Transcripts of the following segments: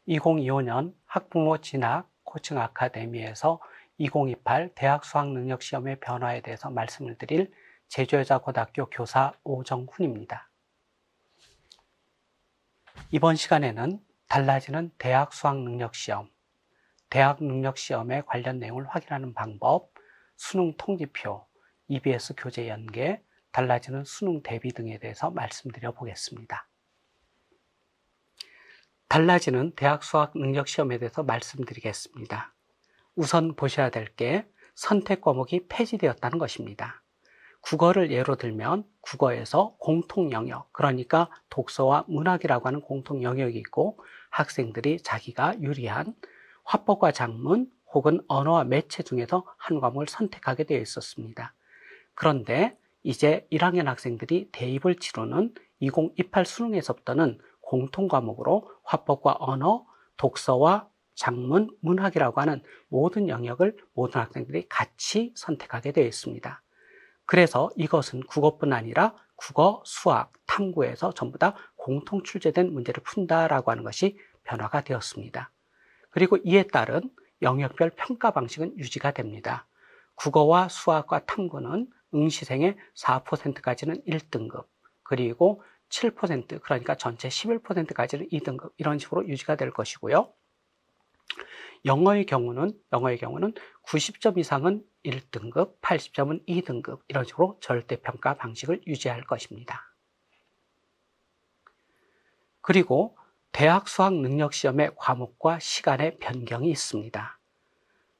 2025년 학부모 진학 코칭 아카데미에서 2028 대학 수학 능력 시험의 변화에 대해서 말씀을 드릴 제주여자고등학교 교사 오정훈입니다. 이번 시간에는 달라지는 대학 수학 능력 시험, 대학 능력 시험에 관련 내용을 확인하는 방법, 수능 통지표, EBS 교재 연계, 달라지는 수능 대비 등에 대해서 말씀드려 보겠습니다. 달라지는 대학 수학 능력 시험에 대해서 말씀드리겠습니다. 우선 보셔야 될 게 선택 과목이 폐지되었다는 것입니다. 국어를 예로 들면 국어에서 공통 영역, 그러니까 독서와 문학이라고 하는 공통 영역이 있고 학생들이 자기가 유리한 화법과 작문 혹은 언어와 매체 중에서 한 과목을 선택하게 되어 있었습니다. 그런데 이제 1학년 학생들이 대입을 치르는 2028 수능에서부터는 공통 과목으로 화법과 언어, 독서와 작문, 문학이라고 하는 모든 영역을 모든 학생들이 같이 선택하게 되어 있습니다. 그래서 이것은 국어뿐 아니라 국어, 수학, 탐구에서 전부 다 공통 출제된 문제를 푼다라고 하는 것이 변화가 되었습니다. 그리고 이에 따른 영역별 평가 방식은 유지가 됩니다. 국어와 수학과 탐구는 응시생의 4%까지는 1등급, 그리고 7%, 그러니까 전체 11%까지는 2등급, 이런 식으로 유지가 될 것이고요. 영어의 경우는 90점 이상은 1등급, 80점은 2등급, 이런 식으로 절대평가 방식을 유지할 것입니다. 그리고 대학 수학 능력 시험의 과목과 시간의 변경이 있습니다.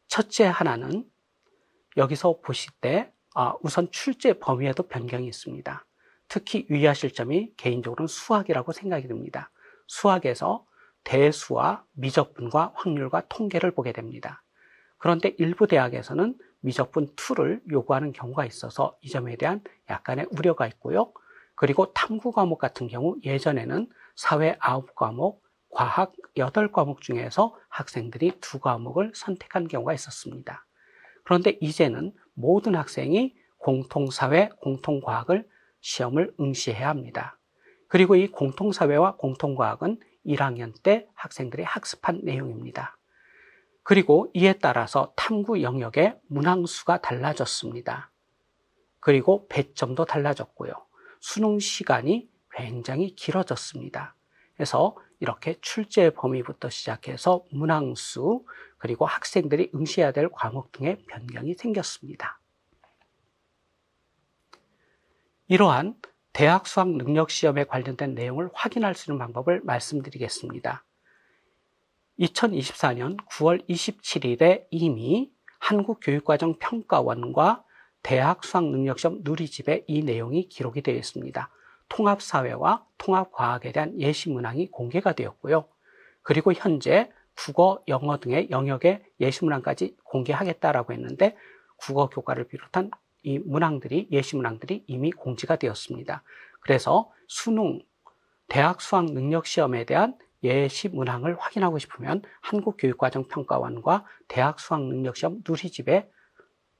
첫째 하나는 여기서 보실 때 우선 출제 범위에도 변경이 있습니다. 특히 유의하실 점이 개인적으로는 수학이라고 생각이 듭니다. 수학에서 대수와 미적분과 확률과 통계를 보게 됩니다. 그런데 일부 대학에서는 미적분 2를 요구하는 경우가 있어서 이 점에 대한 약간의 우려가 있고요. 그리고 탐구 과목 같은 경우 예전에는 사회 9과목, 과학 8과목 중에서 학생들이 2과목을 선택한 경우가 있었습니다. 그런데 이제는 모든 학생이 공통사회, 공통과학을 시험을 응시해야 합니다. 그리고 이 공통사회와 공통과학은 1학년 때 학생들이 학습한 내용입니다. 그리고 이에 따라서 탐구 영역의 문항수가 달라졌습니다. 그리고 배점도 달라졌고요. 수능 시간이 굉장히 길어졌습니다. 그래서 이렇게 출제 범위부터 시작해서 문항수, 그리고 학생들이 응시해야 될 과목 등의 변경이 생겼습니다. 이러한 대학 수학 능력 시험에 관련된 내용을 확인할 수 있는 방법을 말씀드리겠습니다. 2024년 9월 27일에 이미 한국교육과정평가원과 대학 수학능력시험 누리집에 이 내용이 기록이 되어 있습니다. 통합사회와 통합과학에 대한 예시문항이 공개가 되었고요. 그리고 현재 국어, 영어 등의 영역의 예시문항까지 공개하겠다라고 했는데 국어 교과를 비롯한 이 문항들이, 예시문항들이 이미 공지가 되었습니다. 그래서 수능, 대학 수학 능력 시험에 대한 예시 문항을 확인하고 싶으면 한국교육과정평가원과 대학 수학 능력 시험 누리집에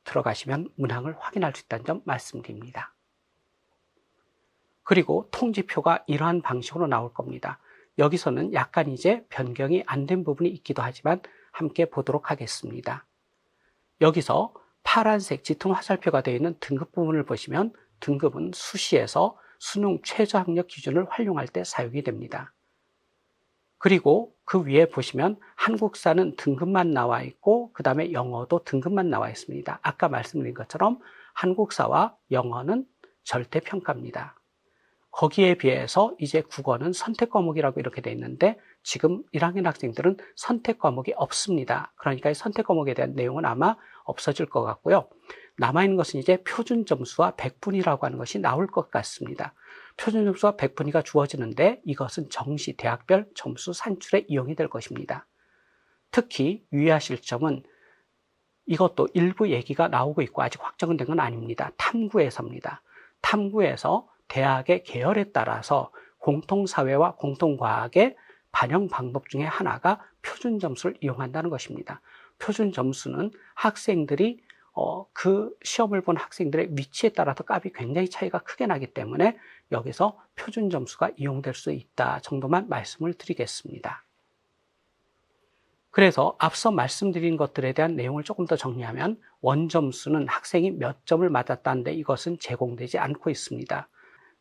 들어가시면 문항을 확인할 수 있다는 점 말씀드립니다. 그리고 통지표가 이러한 방식으로 나올 겁니다. 여기서는 약간 이제 변경이 안 된 부분이 있기도 하지만 함께 보도록 하겠습니다. 여기서 파란색 짙은 화살표가 되어 있는 등급 부분을 보시면 등급은 수시에서 수능 최저학력 기준을 활용할 때 사용이 됩니다. 그리고 그 위에 보시면 한국사는 등급만 나와 있고 그 다음에 영어도 등급만 나와 있습니다. 아까 말씀드린 것처럼 한국사와 영어는 절대평가입니다. 거기에 비해서 이제 국어는 선택 과목이라고 이렇게 돼 있는데 지금 1학년 학생들은 선택 과목이 없습니다. 그러니까 선택 과목에 대한 내용은 아마 없어질 것 같고요. 남아있는 것은 이제 표준 점수와 백분위라고 하는 것이 나올 것 같습니다. 표준 점수와 백분위가 주어지는데 이것은 정시 대학별 점수 산출에 이용이 될 것입니다. 특히 유의하실 점은 이것도 일부 얘기가 나오고 있고 아직 확정은 된 건 아닙니다. 탐구에서입니다. 탐구에서 대학의 계열에 따라서 공통사회와 공통과학의 반영 방법 중에 하나가 표준 점수를 이용한다는 것입니다. 표준 점수는 학생들이 그 시험을 본 학생들의 위치에 따라서 값이 굉장히 차이가 크게 나기 때문에 여기서 표준 점수가 이용될 수 있다 정도만 말씀을 드리겠습니다. 그래서 앞서 말씀드린 것들에 대한 내용을 조금 더 정리하면 원점수는 학생이 몇 점을 맞았다는데 이것은 제공되지 않고 있습니다.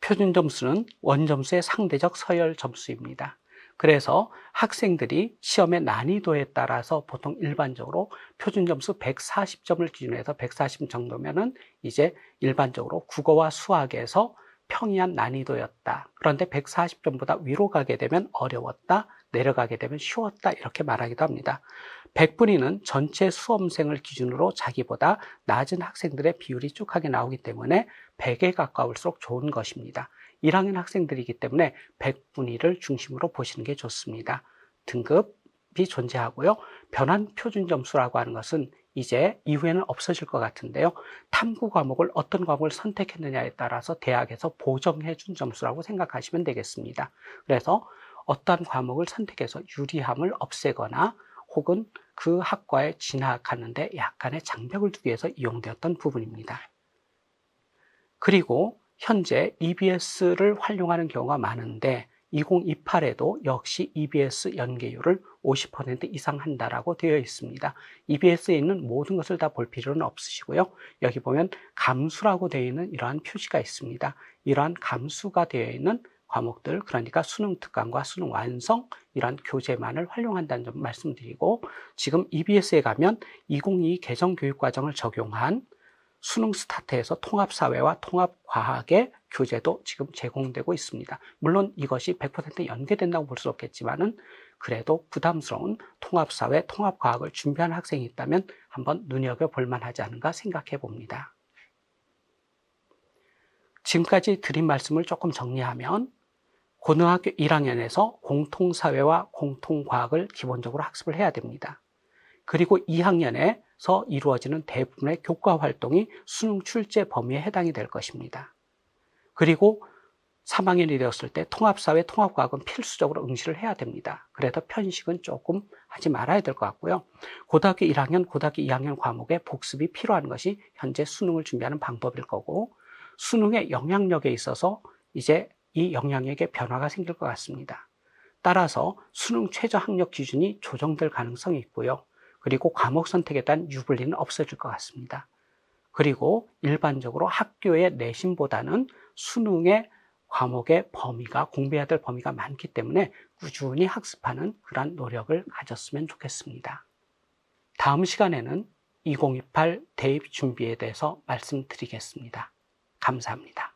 표준점수는 원점수의 상대적 서열 점수입니다. 그래서 학생들이 시험의 난이도에 따라서 보통 일반적으로 표준점수 140점을 기준으로 해서 140 정도면은 이제 일반적으로 국어와 수학에서 평이한 난이도였다. 그런데 140점보다 위로 가게 되면 어려웠다. 내려가게 되면 쉬웠다. 이렇게 말하기도 합니다. 100분위는 전체 수험생을 기준으로 자기보다 낮은 학생들의 비율이 쭉 하게 나오기 때문에 100에 가까울수록 좋은 것입니다. 1학년 학생들이기 때문에 100분위를 중심으로 보시는 게 좋습니다. 등급이 존재하고요. 변환 표준 점수라고 하는 것은 이제 이후에는 없어질 것 같은데요. 탐구 과목을 어떤 과목을 선택했느냐에 따라서 대학에서 보정해 준 점수라고 생각하시면 되겠습니다. 그래서 어떠한 과목을 선택해서 유리함을 없애거나 혹은 그 학과에 진학하는데 약간의 장벽을 두기 위해서 이용되었던 부분입니다. 그리고 현재 EBS를 활용하는 경우가 많은데 2028에도 역시 EBS 연계율을 50% 이상 한다라고 되어 있습니다. EBS에 있는 모든 것을 다 볼 필요는 없으시고요. 여기 보면 감수라고 되어 있는 이러한 표시가 있습니다. 이러한 감수가 되어 있는 과목들, 그러니까 수능 특강과 수능 완성 이러한 교재만을 활용한다는 점 말씀드리고, 지금 EBS에 가면 2022 개정교육과정을 적용한 수능 스타트에서 통합사회와 통합과학의 교재도 지금 제공되고 있습니다. 물론 이것이 100% 연계된다고 볼 수 없겠지만은 그래도 부담스러운 통합사회, 통합과학을 준비하는 학생이 있다면 한번 눈여겨볼 만하지 않은가 생각해 봅니다. 지금까지 드린 말씀을 조금 정리하면 고등학교 1학년에서 공통사회와 공통과학을 기본적으로 학습을 해야 됩니다. 그리고 2학년에서 이루어지는 대부분의 교과 활동이 수능 출제 범위에 해당이 될 것입니다. 그리고 3학년이 되었을 때 통합사회, 통합과학은 필수적으로 응시를 해야 됩니다. 그래도 편식은 조금 하지 말아야 될 것 같고요. 고등학교 1학년, 고등학교 2학년 과목의 복습이 필요한 것이 현재 수능을 준비하는 방법일 거고, 수능의 영향력에 있어서 이제 이 영향력에 변화가 생길 것 같습니다. 따라서 수능 최저 학력 기준이 조정될 가능성이 있고요. 그리고 과목 선택에 대한 유불리는 없어질 것 같습니다. 그리고 일반적으로 학교의 내신보다는 수능의 과목의 범위가, 공부해야 될 범위가 많기 때문에 꾸준히 학습하는 그런 노력을 가졌으면 좋겠습니다. 다음 시간에는 2028 대입 준비에 대해서 말씀드리겠습니다. 감사합니다.